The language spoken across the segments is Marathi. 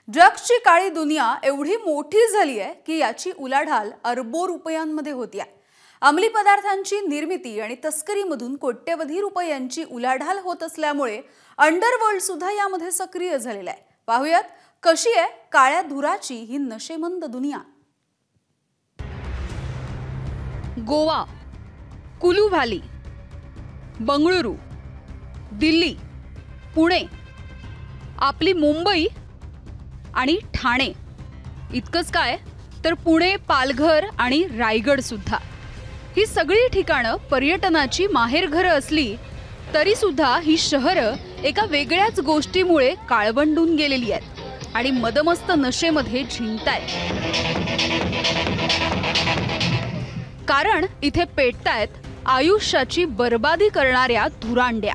ड्रग्सची काळी दुनिया एवढी मोठी झाली आहे की याची उलाढाल अरबो रुपयांमध्ये होती आहे। अंमली पदार्थांची निर्मिती आणि तस्करीमधून कोट्यवधी रुपयांची उलाढाल होत असल्यामुळे अंडरवर्ल्ड सुद्धा यामध्ये सक्रिय झालेला आहे। पाहूयात कशी आहे काळ्या धुराची ही नशेमंद दुनिया। गोवा, कुलू व्हॅली, बंगळुरू, दिल्ली, पुणे, आपली मुंबई आणि ठाणे इतकंच काय तर पुणे, पालघर आणि रायगड सुद्धा ही सगळी ठिकाणं पर्यटनाची माहेरघरं असली तरी सुद्धा ही शहरं एका वेगळ्याच गोष्टीमुळे काळवंडून गेलेली आहेत आणि मदमस्त नशेमध्ये झिंकतायत। कारण इथे पेटतायत आयुष्याची बर्बादी करणाऱ्या धुरांड्या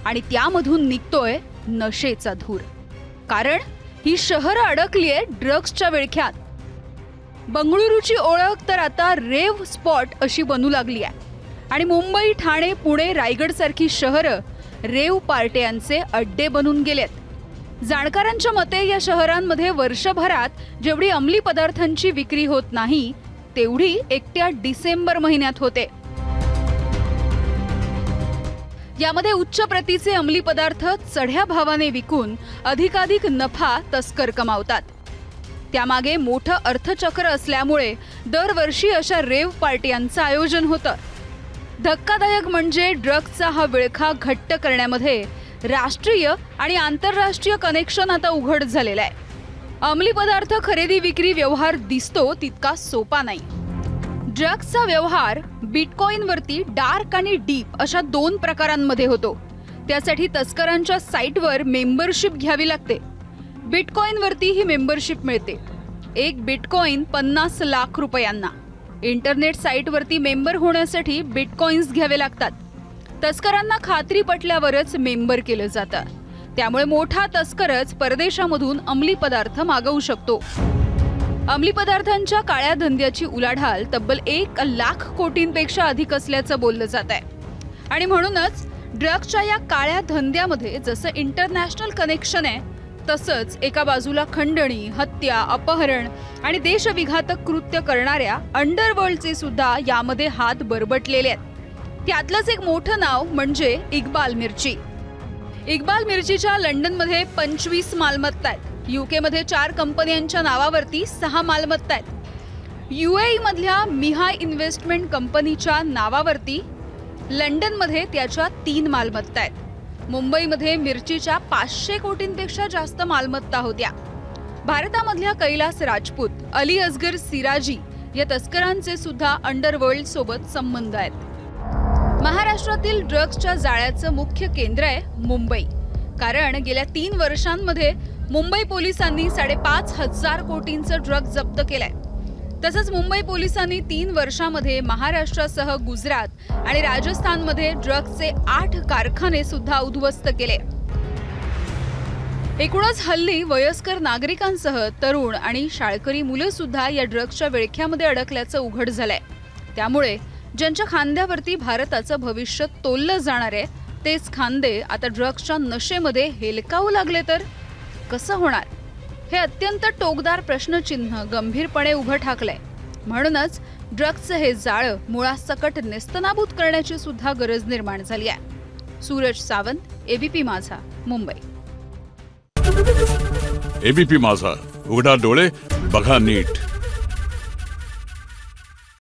आणि त्यामधून निघतोय नशेचा धूर। कारण ही शहरं अडकलीये ड्रग्सच्या विळख्यात। बंगळुरूची ओळख तर आता रेव स्पॉट अशी बनू लागली आहे आणि मुंबई, ठाणे, पुणे, रायगड सारखी शहरं रेव पार्ट्यांचे अड्डे बनून गेलेत। जाणकारांच्या मते या शहरांमध्ये वर्षभरात जेवढी अंमली पदार्थांची विक्री होत नाही तेवढी एकट्या डिसेंबर महिन्यात होते। यामध्ये उच्च प्रतीचे अंमली पदार्थ चढ्या भावाने विकून अधिकाधिक नफा तस्कर कमावतात। त्यामागे मोठं अर्थचक्र असल्यामुळे दरवर्षी अशा रेव पार्ट्यांचं आयोजन होतं। धक्कादायक म्हणजे ड्रग्सचा हा विळखा घट्ट करण्यामध्ये राष्ट्रीय आणि आंतरराष्ट्रीय कनेक्शन आता उघड झालेलं आहे। अंमली पदार्थ खरेदी विक्री व्यवहार दिसतो तितका सोपा नाही। ड्रग्सचा व्यवहार बिटकॉइनवरती डार्क आणि डीप अशा दोन प्रकारांमध्ये होतो। त्यासाठी तस्करांच्या साईटवर मेंबरशिप घ्यावी लागते। बिटकॉइनवरती ही मेंबरशिप मिळते। एक बिटकॉइन 50 लाख रुपयांना। इंटरनेट साईटवरती मेंबर होण्यासाठी बिटकॉइन्स घ्यावे लागतात। तस्करांना खात्री पटल्यावरच मेंबर केलं जातं। त्यामुळे मोठा तस्करच परदेशामधून अंमली पदार्थ मागवू शकतो। अंमली पदार्थांच्या काळ्या धंद्याची उलाढाल तब्बल 1 लाख कोटींपेक्षा अधिक असल्याचं बोललं जात आहे आणि म्हणूनच ड्रग्सच्या या काळ्या धंद्यामध्ये जसं इंटरनॅशनल कनेक्शन आहे तसंच एका बाजूला खंडणी, हत्या, अपहरण आणि देशविघातक कृत्य करणाऱ्या अंडरवर्ल्डचे सुद्धा यामध्ये हात बरबटलेले आहेत। त्यातलंच एक मोठं नाव म्हणजे इक्बाल मिर्ची। इक्बाल मिर्चीच्या लंडनमध्ये 25 मालमत्ता आहेत। UK मध्ये 4 कंपन्यांच्या नावावरती 6 मालमत्ता आहेत। UAE मधल्या मिहाय इन्व्हेस्टमेंट कंपनीच्या नावावरती लंडनमध्ये त्याच्या 3 मालमत्ता आहेत। मुंबईमध्ये मिर्चीच्या 500 कोटींपेक्षा जास्त मालमत्ता होत्या। भारतामधल्या कैलास राजपूत, अली असगर सिराजी या तस्करांचे सुद्धा अंडरवर्ल्ड सोबत संबंध आहेत। महाराष्ट्रातील ड्रग्सच्या जाळ्याचं मुख्य केंद्र आहे मुंबई। कारण गेल्या 3 वर्षांमध्ये मुंबई पोलिसांनी 5,500 कोटींचं ड्रग्ज जप्त केलंय। तसंच मुंबई पोलिसांनी 3 वर्षांमध्ये महाराष्ट्रासह गुजरात आणि राजस्थानमध्ये ड्रग्सचे 8 कारखाने सुद्धा उद्ध्वस्त केले। एकूणच हल्ली वयस्कर नागरिकांसह तरुण आणि शाळकरी मुलं सुद्धा या ड्रग्सच्या विळख्यामध्ये अडकल्याचं उघड झालंय। त्यामुळे ज्यांच्या खांद्यावरती भारताचं भविष्य तोललं जाणार आहे तेच खांदे आता ड्रग्सच्या नशेमध्ये हेलकावू लागले तर कसं होणार? हे अत्यंत टोकदार प्रश्नचिन्ह गंभीरपणे उभं ठाकलंय। म्हणूनच ड्रग्सचं हे जाळं मुळासकट नेस्तनाबूत करण्याची सुद्धा गरज निर्माण झाली आहे। सूरज सावंत, ABP माझा, मुंबई। ABP माझा, उघडा डोळे बघा नीट।